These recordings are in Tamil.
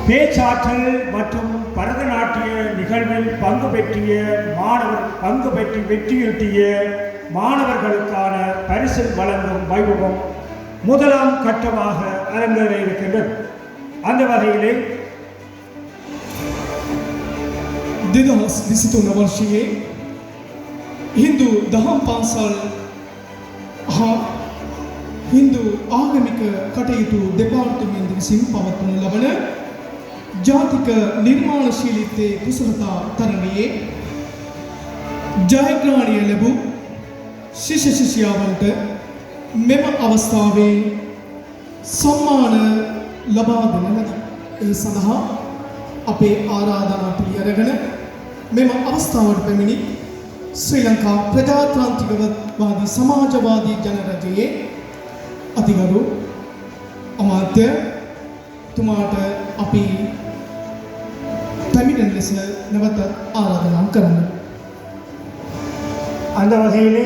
பேச்சாற்றல் மற்றும் பரதநாட்டிய நிகழ்வில் பங்கு பெற்று வெற்றியீட்டிய மாணவர்களுக்கான பரிசு வழங்கும் வைபவம் முதலாம் கட்டமாக அரங்கேற இருக்கின்றது. அந்த வகையிலே 2023 වර්ෂයේ හින්දු දහම් පාසල් හා හින්දු ආගමික කටයුතු දෙපාර්තමේන්තුව විසින් පවත්වනු ලබන ජාතික නිර්මාණශීලීත්වයේ කුසලතා තරණයේ ජයග්‍රහණය ලැබූ ශිෂ්‍ය ශිෂ්‍යාවන්ට මෙම අවස්ථාවේ සම්මාන ලබා දෙන ලද ඒ සඳහා අපේ ආරාධනා පිළිඅරගෙන මෙම අවස්ථාවට පැමිණි ශ්‍රී ලංකා ප්‍රජාතාන්ත්‍රිකවාදී සමාජවාදී ජනරජයේ අතිගරු අමාත්‍ය තුමාට අපි පැමිණෙන ලෙස නැවත ආරාධනා කරමු. அந்த வகையிலே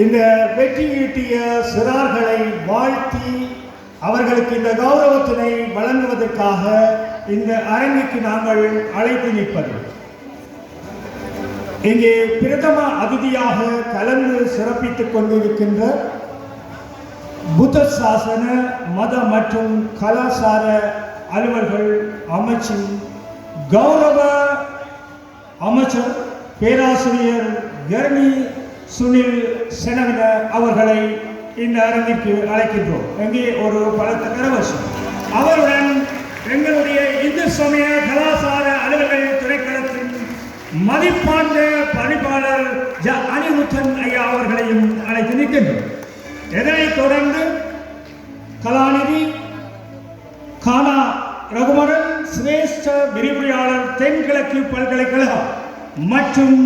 இந்த வெற்றி ஈட்டிய சிறார்களை வாழ்த்தி அவர்களுக்கு இந்த கௌரவத்தினை வழங்குவதற்காக இந்த அரங்குக்கு நாங்கள் அழைத்து நிற்பது. இங்கே பிரதம அதிதியாக கலந்து சிறப்பித்துக் கொண்டிருக்கின்ற புத்த சாசன மத மற்றும் கலாச்சார அலுவல்கள் அமைச்சின் கௌரவ அமைச்சர் பேராசிரியர் கர்ணி சுனில் செனவின அவர்களை இந்த அரங்கிற்கு அழைக்கின்றோம். இங்கே ஒரு பலத்த கரவசம். அவருடன் எங்களுடைய இந்து சமய கலாச்சார அலுவல்கள் திணைக்களத்தின் மதிப்பாண்ட பணிப்பாளர் அனிருத்தன் ஐயா அவர்களையும் அழைத்து நிற்கின்றோம். இதனைத் தொடர்ந்து கலாநிதி கானா ரகுமரன் சிரேஷ்ட விரிவுரையாளர் தென்கிழக்கு பல்கலைக்கழகம் மற்றும்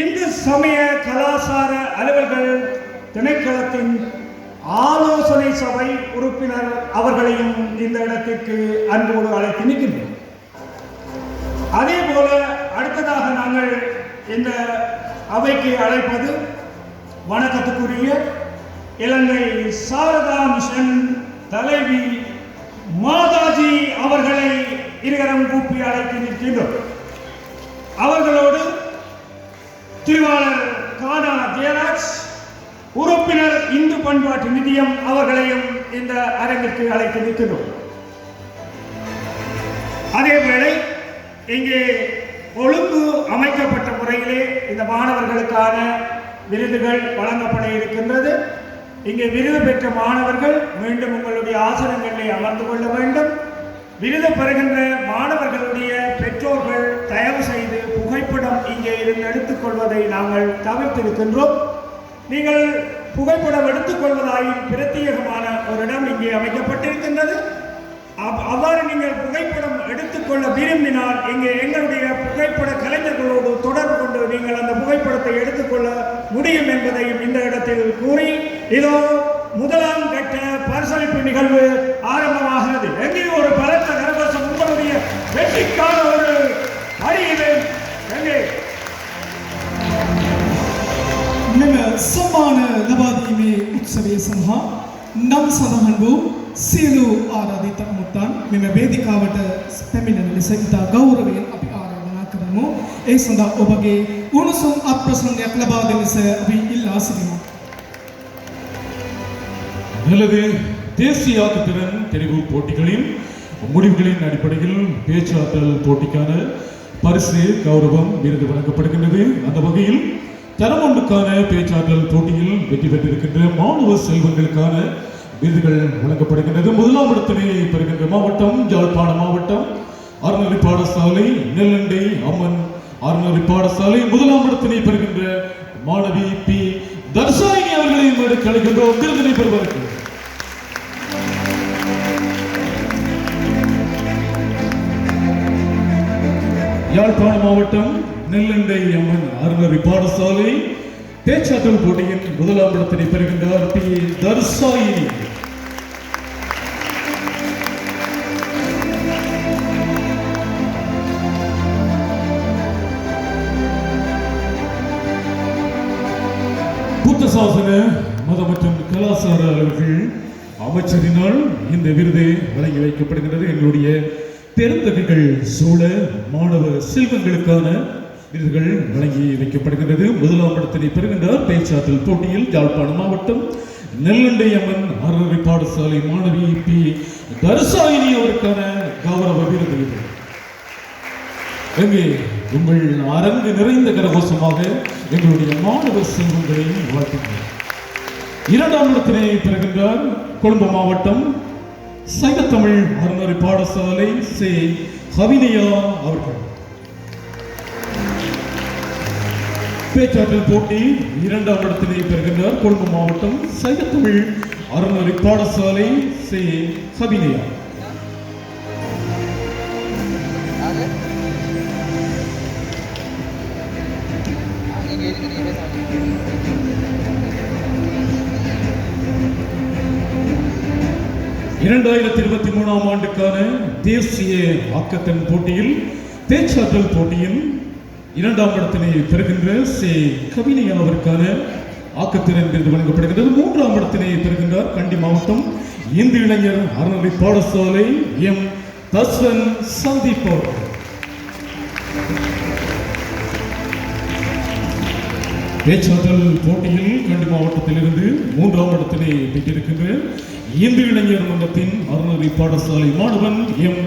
இந்து சமய கலாச்சார அலுவல்கள் திணைக்களத்தின் ஆலோசனை சபை உறுப்பினர் அவர்களையும் இந்த இடத்திற்கு அன்போடு அழைத்து நிற்கின்றோம். அதே போல அடுத்ததாக நாங்கள் இந்த அவைக்கு அழைப்பது வணக்கத்துக்குரிய இலங்கை சாரதா மிஷன் தலைவி மாதாஜி அவர்களை இருகரம் கூப்பி அழைத்து நிற்கின்றோம். அவர்களோடு திருவாளர் கானா ஜெயராஜ் உறுப்பினர் இந்து பண்பாட்டு நிதியம் அவர்களையும் இந்த அரங்கிற்கு அழைத்து நிற்கிறோம். அதேவேளை இங்கே ஒழுங்கு அமைக்கப்பட்ட முறையிலே இந்த மாணவர்களுக்கான விருதுகள் வழங்கப்பட இருக்கின்றது. இங்கே விருது பெற்ற மாணவர்கள் மீண்டும் உங்களுடைய ஆசனங்களிலே அமர்ந்து கொள்ள வேண்டும். விருது பெறுகின்ற மாணவர்களுடைய பெற்றோர்கள் தயவு செய்து புகைப்படம் இங்கே இருந்து எடுத்துக்கொள்வதை நாங்கள் தவிர்த்திருக்கின்றோம். நீங்கள் புகைப்படம் எடுத்துக்கொள்வதாயின் பிரத்யேகமான ஒரு இடம் இங்கே அமைக்கப்பட்டிருக்கின்றது. அவ்வாறு நீங்கள் புகைப்படம் எடுத்துக்கொள்ள விரும்பினால் இங்கே எங்களுடைய புகைப்பட கலைஞர்களோடு தொடர்பு கொண்டு நீங்கள் அந்த புகைப்படத்தை எடுத்துக்கொள்ள முடியும் என்பதையும் இந்த இடத்தில் கூறி இதோ முதலாம் கட்ட பரிசளிப்பு நிகழ்வு ஆரம்பமாகிறது. எங்கே ஒரு பலத்த கரகோஷம் உங்களுடைய வெற்றிக்கான ஒரு அறிவு எங்கே මෙම සම්මාන ලබා දීමේ උත්සවය සඳහා නම් සඳහන් වූ සියලු ආරාධිත අමුත්තන් මෙම වේදිකාවට පැමිණෙන ලෙස ඉතා ගෞරවයෙන් අපි ආරාධනා කරමු. ඒ සඳහා ඔබගේ උණුසුම් අප්‍රසන්නයක් ලබා දෙන ලෙස අපි ඉල්ලා සිටිමු. நல்லது. தேசியாக்குத்திறன் தெரிவு போட்டிகளின் முடிவுகளின் அடிப்படையில் பேச்சாற்றல் போட்டிக்கான பரிசு கௌரவம் விருது வழங்கப்படுகின்றது. அந்த வகையில் தரம் ஒன்றுக்கான பேச்சாற்றல் போட்டியில் வெற்றி பெற்றிருக்கின்ற மாணவ செல்வங்களுக்கான விருதுகள் வழங்கப்படுகின்றது. முதலாம் இடத்தினை பெறுகின்ற மாவட்டம் யாழ்ப்பாண மாவட்டம் அறநெறி பாடசாலை நெல்லண்டை அம்மன் அறநெறி பாடசாலை முதலாம் இடத்தினை பெறுகின்ற மாணவி பி தர்சாயினி அவர்களையும் எடுக்கலைகின்றோம் விருதினை பெறுவதற்கு. யாழ்ப்பாண மாவட்டம் நெல்லண்டை அம்மன் அறநெறி பாடசாலை பேச்சாற்றல் போட்டியின் முதலாம் இடத்தினை பெறுகின்றார் பி தர்சாயினி. புத்த சாசன மத மற்றும் கலாச்சார அலுவல்கள் அமைச்சரினால் இந்த விருது வழங்கி வைக்கப்படுகிறது. எங்களுடைய பெருந்தகைகள் சூழ மாணவ செல்வங்களுக்கான விருதுகள் வழங்கி வைக்கப்படுகிறது. முதலாம் இடத்தினை பெறுகின்றார் பேச்சாற்றல் போட்டியில் யாழ்ப்பாணம் மாவட்டம் நெல்லண்டை அம்மன் அறநிலை பாடசாலை மாணவி பி தர்சாயினி அவருக்கான கௌரவ விருது. எங்கே உங்கள் அரங்கு நிறைந்த கரகோஷமாக எங்களுடைய மாணவ செல்வங்களை வாழ்த்துகிறேன். இரண்டாம் இடத்தினை பெறுகின்றார் கொழும்பு மாவட்டம் சைவத்தமிழ் அறநிலை பாடசாலை சே ஹவினியா அவர்கள். பேச்சாற்றல் போட்டி இரண்டாம் இடத்தினை பெறுகின்றார் கொழும்பு மாவட்டம் சைவத்தமிழ் அறநிலை பாடசாலை சே ஹவினியா. இரண்டாயிரத்தி 23ஆம் ஆண்டுக்கான தேசிய ஆக்கத்தின் போட்டியில் பேச்சாற்றல் போட்டியில் இரண்டாம் இடத்தினை பெறுகின்ற சே கவினியா அவருக்கான ஆக்கத்திறன் விருது வழங்கப்படுகிறது. மூன்றாம் இடத்தினை பெறுகின்றார் கண்டி மாவட்டம் இந்து இளைஞர் அறநிலை பாடசாலை எம் தஸ்வன் சந்தீப் அவர்கள். பேச்சாற்றல் போட்டியில் கண்டி மாவட்டத்திலிருந்து மூன்றாம் இடத்தினை பெற்றிருக்கின்ற இந்து இளைஞர் மன்றத்தின் அறநிலை பாடசாலை மாணவன் எம்